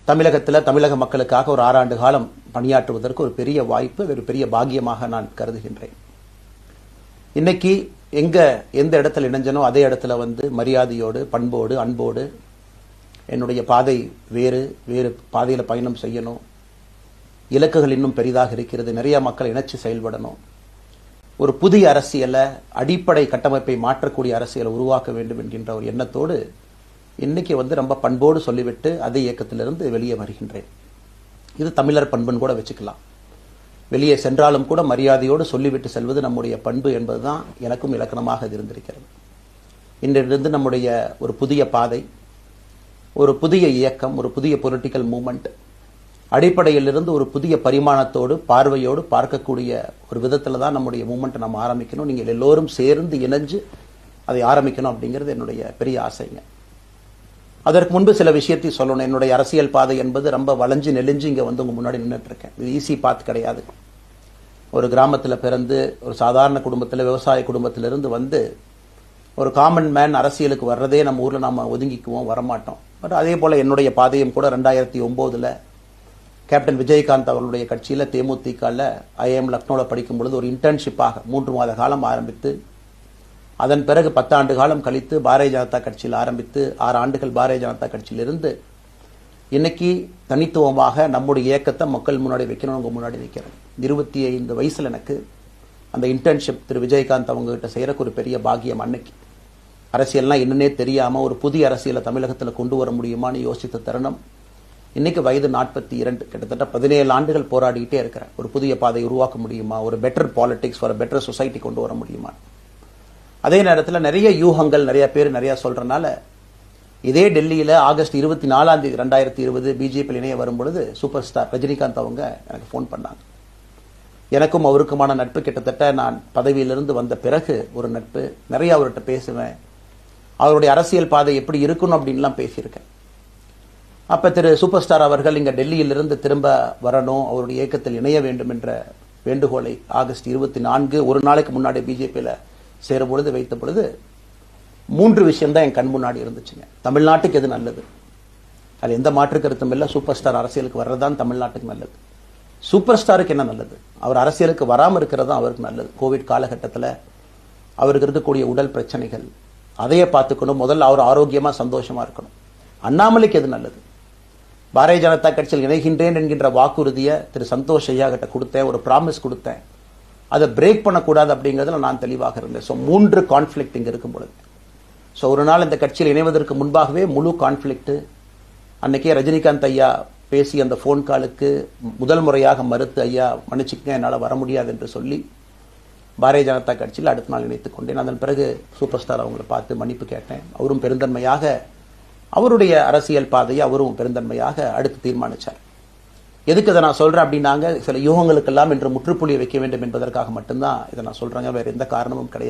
தமிழகத்தில் தமிழக மக்களுக்காக ஒரு 6 ஆண்டு காலம் பணியாற்றுவதற்கு ஒரு பெரிய வாய்ப்பு, ஒரு பெரிய பாக்கியமாக நான் கருதுகின்றேன். இன்னைக்கு எந்த இடத்துல இணைஞ்சனோ அதே இடத்துல மரியாதையோடு, பண்போடு, அன்போடு என்னுடைய பாதை வேறு பாதையில் பயணம் செய்யணும். இலக்குகள் இன்னும் பெரிதாக இருக்கிறது. நிறைய மக்கள் இணைச்சு செயல்படணும். ஒரு புதிய அரசியலை, அடிப்படை கட்டமைப்பை மாற்றக்கூடிய அரசியலை உருவாக்க வேண்டும் என்கின்ற ஒரு எண்ணத்தோடு இன்னைக்கு ரொம்ப பண்போடு சொல்லிவிட்டு அதே இயக்கத்திலிருந்து வெளியே வருகின்றேன். இது தமிழர் பண்புன்னு கூட வச்சுக்கலாம். வெளியே சென்றாலும் கூட மரியாதையோடு சொல்லிவிட்டு செல்வது நம்முடைய பண்பு என்பதுதான் எனக்கும் இலக்கணமாக இருந்திருக்கிறது. இன்றிலிருந்து நம்முடைய ஒரு புதிய பாதை, ஒரு புதிய இயக்கம், ஒரு புதிய பொலிட்டிக்கல் மூவ்மெண்ட், அடிப்படையிலிருந்து ஒரு புதிய பரிமாணத்தோடு, பார்வையோடு பார்க்கக்கூடிய ஒரு விதத்தில் தான் நம்முடைய மூவ்மெண்ட் நம்ம ஆரம்பிக்கணும். நீங்கள் எல்லோரும் சேர்ந்து இணைஞ்சு அதை ஆரம்பிக்கணும் அப்படிங்கிறது என்னுடைய பெரிய ஆசைங்க. அதற்கு முன்பு சில விஷயத்தை சொல்லணும். என்னுடைய அரசியல் பாதை என்பது ரொம்ப வளைஞ்சு நெளிஞ்சு இங்கே உங்க முன்னாடி நின்றுட்டு இருக்கேன். இது ஈஸி பாத் கிடையாது. ஒரு கிராமத்தில் பிறந்து ஒரு சாதாரண குடும்பத்தில், விவசாய குடும்பத்திலிருந்து ஒரு காமன் மேன் அரசியலுக்கு வர்றதே நம்ம ஊரில் நம்ம ஒதுங்கிக்குவோம், வரமாட்டோம். பட் அதே போல் என்னுடைய பாதையும் கூட 2009 கேப்டன் விஜயகாந்த் அவர்களுடைய கட்சியில் தேமுதிகவில் ஐஎம் லக்னோவில் படிக்கும் பொழுது ஒரு இன்டர்ன்ஷிப்பாக 3 மாத காலம் ஆரம்பித்து, அதன் பிறகு 10 ஆண்டு காலம் கழித்து பாரதிய ஜனதா கட்சியில் ஆரம்பித்து 6 ஆண்டுகள் பாரதிய ஜனதா கட்சியிலிருந்து இன்னைக்கு தனித்துவமாக நம்முடைய இயக்கத்தை மக்கள் முன்னாடி வைக்கணும். உங்க முன்னாடி வைக்கிறேன். 25 வயசுல எனக்கு அந்த இன்டர்ன்ஷிப் திரு விஜயகாந்த் அவங்க கிட்ட செய்யறக்கு ஒரு பெரிய பாக்கியம். அன்னைக்கு அரசியல்லாம் என்னன்னே தெரியாம ஒரு புதிய அரசியலை தமிழகத்தில் கொண்டு வர முடியுமான்னு யோசித்த தருணம். இன்னைக்கு வயது 42, கிட்டத்தட்ட 17 ஆண்டுகள் போராடிக்கிட்டே இருக்கிறேன். ஒரு புதிய பாதை உருவாக்க முடியுமா, ஒரு பெட்டர் பாலிடிக்ஸ், ஒரு பெட்டர் சொசைட்டி கொண்டு வர முடியுமா. அதே நேரத்தில் நிறைய யூகங்கள், நிறைய பேர் நிறைய சொல்றதுனால இதே டெல்லியில் ஆகஸ்ட் 24 2020 பிஜேபி இணைய வரும்பொழுது சூப்பர் ஸ்டார் ரஜினிகாந்த் அவங்க எனக்கு ஃபோன் பண்ணாங்க. எனக்கும் அவருக்குமான நட்பு கிட்டத்தட்ட நான் பதவியிலிருந்து வந்த பிறகு ஒரு நட்பு. நிறைய அவர்கிட்ட பேசுவேன். அவருடைய அரசியல் பாதை எப்படி இருக்கணும் அப்படின்லாம் பேசியிருக்கேன். அப்ப திரு சூப்பர் ஸ்டார் அவர்கள் இங்க டெல்லியிலிருந்து திரும்ப வரணும், அவருடைய இயக்கத்தில் இணைய வேண்டும் என்ற வேண்டுகோளை ஆகஸ்ட் 24 ஒரு நாளைக்கு முன்னாடி பிஜேபியில சேரும் பொழுது வைத்த பொழுது 3 விஷயம் தான் என் கண் முன்னாடி இருந்துச்சுங்க. தமிழ்நாட்டுக்கு எது நல்லது, அது எந்த மாற்று கருத்தும் இல்லை. சூப்பர் ஸ்டார் அரசியலுக்கு வர்றதுதான் தமிழ்நாட்டுக்கு நல்லது. சூப்பர் ஸ்டாருக்கு என்ன நல்லது, அவர் அரசியலுக்கு வராமல் இருக்கிறது தான் அவருக்கு நல்லது. கோவிட் காலகட்டத்தில் அவருக்கு இருக்கக்கூடிய உடல் பிரச்சனைகள், அதையே பார்த்துக்கணும். முதல்ல அவர் ஆரோக்கியமா சந்தோஷமா இருக்கணும். அண்ணாமலைக்கு எது நல்லது, பாரதிய ஜனதா கட்சியில் இணைகின்றேன் என்கின்ற வாக்குறுதியை திரு சந்தோஷ் ஐயா கிட்ட கொடுத்தேன், ஒரு ப்ராமிஸ் கொடுத்தேன். அதை பிரேக் பண்ணக்கூடாது அப்படிங்கிறதுல நான் தெளிவாக இருந்தேன். ஸோ 3 கான்ஃபிளிக்ட் இங்கே இருக்கும் பொழுது, ஸோ ஒரு நாள் இந்த கட்சியில் இணைவதற்கு முன்பாகவே முழு கான்ஃபிளிக்ட். அன்னைக்கே ரஜினிகாந்த் ஐயா பேசி அந்த ஃபோன் காலுக்கு முதல் முறையாக மறுத்து, ஐயா மன்னிச்சுக்கங்க என்னால் வர முடியாது என்று சொல்லி பாரதிய ஜனதா கட்சியில் அடுத்த நாள் இணைத்துக் கொண்டேன். அதன் பிறகு சூப்பர் ஸ்டார் அவங்களை பார்த்து மன்னிப்பு கேட்டேன். அவரும் பெருந்தன்மையாக அவருடைய அரசியல் பாதையை அவரும் பெருந்தன்மையாக அடுத்து தீர்மானிச்சார். எதுக்கு இதை நான் சொல்றேன் அப்படின்னாங்க, சில யூகங்களுக்கெல்லாம் இன்று முற்றுப்புள்ளி வைக்க வேண்டும் என்பதற்காக மட்டும்தான் இதை நான் சொல்றேங்க. வேற எந்த காரணமும் கிடையாது.